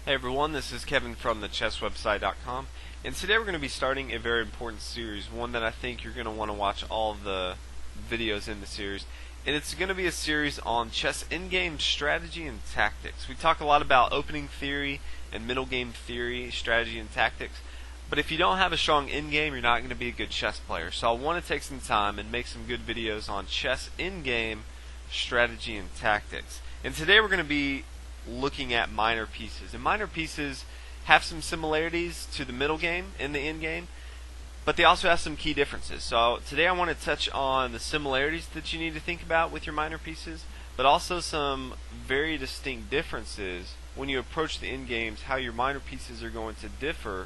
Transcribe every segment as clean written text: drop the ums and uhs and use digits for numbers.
Hey everyone, this is Kevin from the chesswebsite.com, and today we're going to be starting a very important series, one that I think you're going to want to watch all the videos in the series, and it's going to be a series on chess in-game strategy and tactics. We talk a lot about opening theory and middle game theory, strategy and tactics, but if you don't have a strong in-game, you're not going to be a good chess player. So I want to take some time and make some good videos on chess in-game strategy and tactics. And today we're going to be looking at minor pieces. And minor pieces have some similarities to the middle game and the end game, but they also have some key differences. So today I want to touch on the similarities that you need to think about with your minor pieces, but also some very distinct differences when you approach the end games, how your minor pieces are going to differ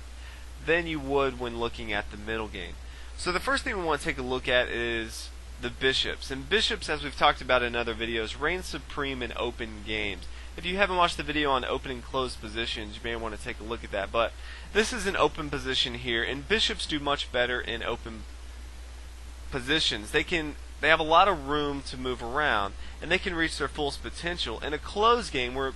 than you would when looking at the middle game. So the first thing we want to take a look at is the bishops. And bishops, as we've talked about in other videos, reign supreme in open games. If you haven't watched the video on open and closed positions, you may want to take a look at that. But this is an open position here, and bishops do much better in open positions. They have a lot of room to move around, and they can reach their fullest potential. In a closed game where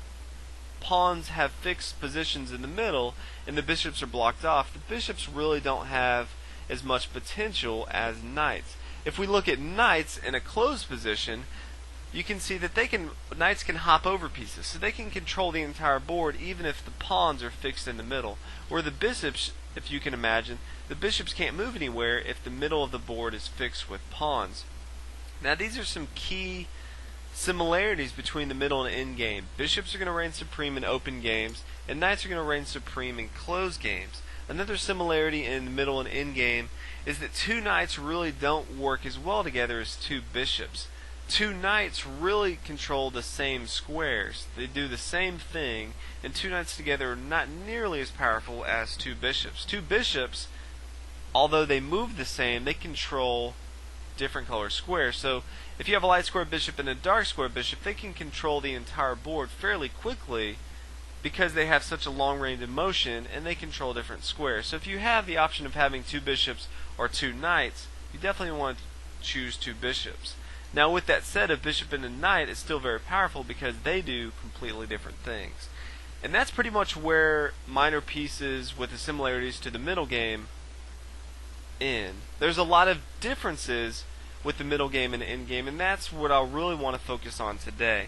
pawns have fixed positions in the middle and the bishops are blocked off, the bishops really don't have as much potential as knights. If we look at knights in a closed position, you can see that knights can hop over pieces, so they can control the entire board even if the pawns are fixed in the middle. Where the bishops, if you can imagine, the bishops can't move anywhere if the middle of the board is fixed with pawns. Now these are some key similarities between the middle and end game. Bishops are going to reign supreme in open games, and knights are going to reign supreme in closed games. Another similarity in the middle and end game is that two knights really don't work as well together as two bishops. Two knights really control the same squares. They do the same thing, and two knights together are not nearly as powerful as two bishops. Two bishops, although they move the same, they control different color squares. So if you have a light square bishop and a dark square bishop, they can control the entire board fairly quickly because they have such a long range of motion and they control different squares. So if you have the option of having two bishops or two knights, you definitely want to choose two bishops. Now with that said, a bishop and a knight is still very powerful because they do completely different things. And that's pretty much where minor pieces with the similarities to the middle game end. There's a lot of differences with the middle game and end game, and that's what I really want to focus on today.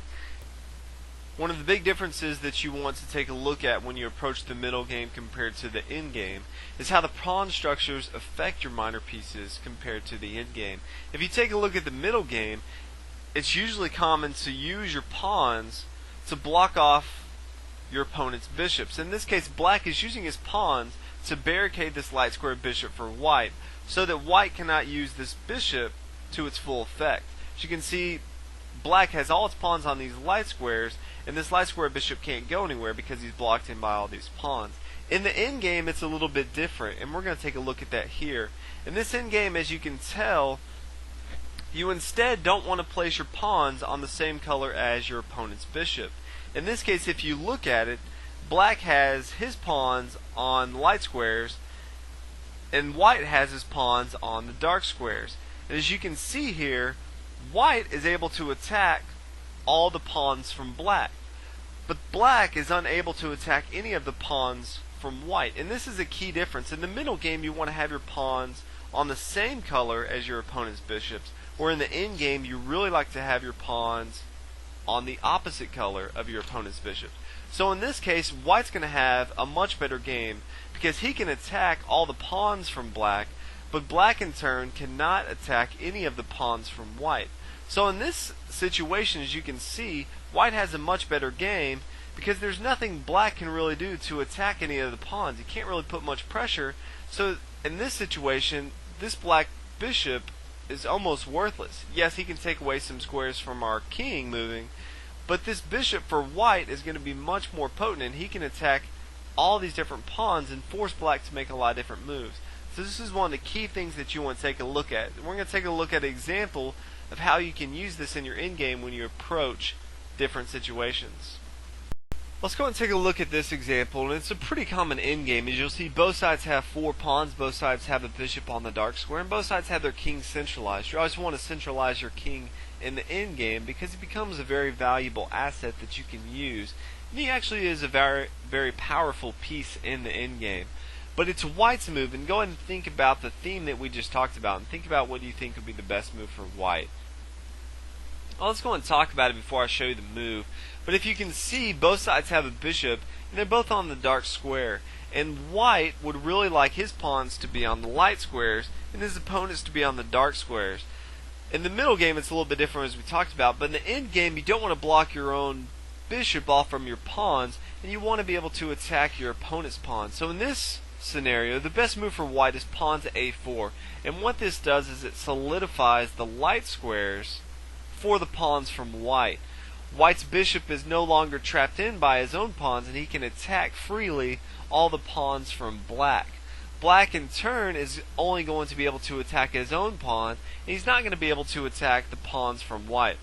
One of the big differences that you want to take a look at when you approach the middle game compared to the end game is how the pawn structures affect your minor pieces compared to the end game. If you take a look at the middle game, it's usually common to use your pawns to block off your opponent's bishops. In this case, black is using his pawns to barricade this light square bishop for white so that white cannot use this bishop to its full effect. As you can see, black has all its pawns on these light squares, and this light square bishop can't go anywhere because he's blocked in by all these pawns. In the end game, it's a little bit different, and we're going to take a look at that here. In this end game, as you can tell, you instead don't want to place your pawns on the same color as your opponent's bishop. In this case, if you look at it, black has his pawns on light squares, and white has his pawns on the dark squares. And as you can see here, white is able to attack all the pawns from black, but black is unable to attack any of the pawns from white. And this is a key difference. In the middle game, you want to have your pawns on the same color as your opponent's bishops, or in the end game, you really like to have your pawns on the opposite color of your opponent's bishop. So in this case, white's going to have a much better game because he can attack all the pawns from black, but black in turn cannot attack any of the pawns from white. So in this situation, as you can see, white has a much better game because there's nothing black can really do to attack any of the pawns. He can't really put much pressure. So in this situation, this black bishop is almost worthless. Yes, he can take away some squares from our king moving, but this bishop for white is going to be much more potent, and he can attack all these different pawns and force black to make a lot of different moves. So this is one of the key things that you want to take a look at. We're going to take a look at an example of how you can use this in your endgame when you approach different situations. Let's go and take a look at this example, and it's a pretty common endgame. As you'll see, both sides have 4 pawns, both sides have a bishop on the dark square, and both sides have their king centralized. You always want to centralize your king in the endgame because it becomes a very valuable asset that you can use. And he actually is a very very powerful piece in the endgame. But it's white's move, and go ahead and think about the theme that we just talked about, and think about what you think would be the best move for white. Well, let's go and talk about it before I show you the move. But if you can see, both sides have a bishop, and they're both on the dark square. And white would really like his pawns to be on the light squares, and his opponents to be on the dark squares. In the middle game, it's a little bit different as we talked about, but in the end game, you don't want to block your own bishop off from your pawns, and you want to be able to attack your opponent's pawns. So in this scenario, the best move for white is pawn to a4, and what this does is it solidifies the light squares for the pawns from white. White's bishop is no longer trapped in by his own pawns, and he can attack freely all the pawns from black. Black in turn is only going to be able to attack his own pawn, and he's not going to be able to attack the pawns from white.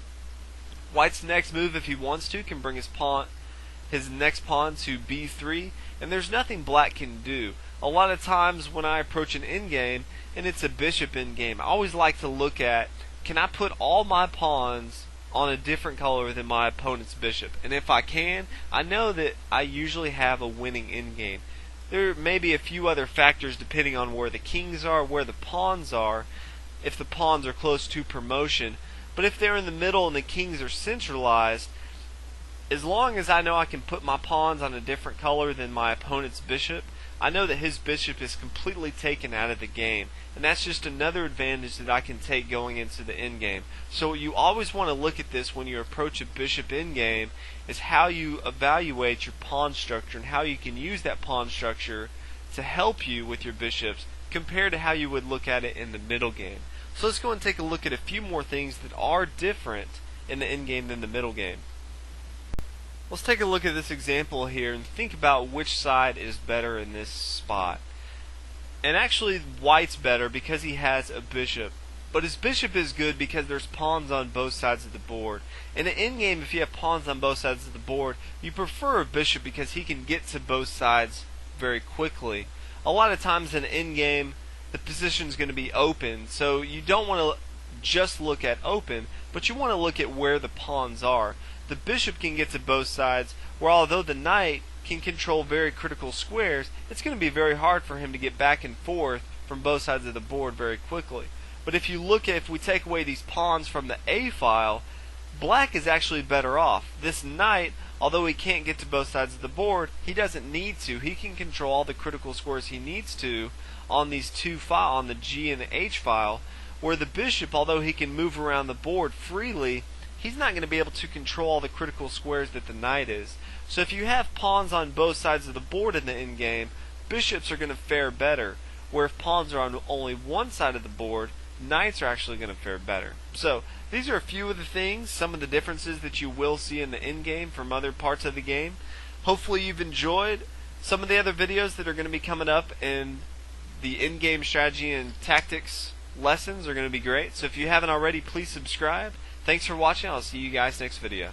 White's next move, if he wants to, can bring his next pawn to b3, and there's nothing black can do. A lot of times when I approach an endgame and it's a bishop endgame, I always like to look at, can I put all my pawns on a different color than my opponent's bishop? And if I can, I know that I usually have a winning endgame. There may be a few other factors depending on where the kings are, where the pawns are, if the pawns are close to promotion. But if they're in the middle and the kings are centralized, as long as I know I can put my pawns on a different color than my opponent's bishop, I know that his bishop is completely taken out of the game. And that's just another advantage that I can take going into the endgame. So you always want to look at this when you approach a bishop endgame, is how you evaluate your pawn structure and how you can use that pawn structure to help you with your bishops compared to how you would look at it in the middle game. So let's go and take a look at a few more things that are different in the endgame than the middle game. Let's take a look at this example here and think about which side is better in this spot. And actually white's better because he has a bishop. But his bishop is good because there's pawns on both sides of the board. In the endgame, if you have pawns on both sides of the board, you prefer a bishop because he can get to both sides very quickly. A lot of times in the endgame, the position is going to be open, so you don't want to just look at open, but you want to look at where the pawns are. The bishop can get to both sides, where although the knight can control very critical squares, it's going to be very hard for him to get back and forth from both sides of the board very quickly. But if you look at, if we take away these pawns from the A file, black is actually better off. This knight, although he can't get to both sides of the board, he doesn't need to. He can control all the critical squares he needs to on these two files, on the G and the H file, where the bishop, although he can move around the board freely, he's not going to be able to control all the critical squares that the knight is. So if you have pawns on both sides of the board in the endgame, bishops are going to fare better. Where if pawns are on only one side of the board, knights are actually going to fare better. So these are a few of the things, some of the differences that you will see in the endgame from other parts of the game. Hopefully you've enjoyed some of the other videos that are going to be coming up, and the endgame strategy and tactics lessons are going to be great. So if you haven't already, please subscribe. Thanks for watching. I'll see you guys next video.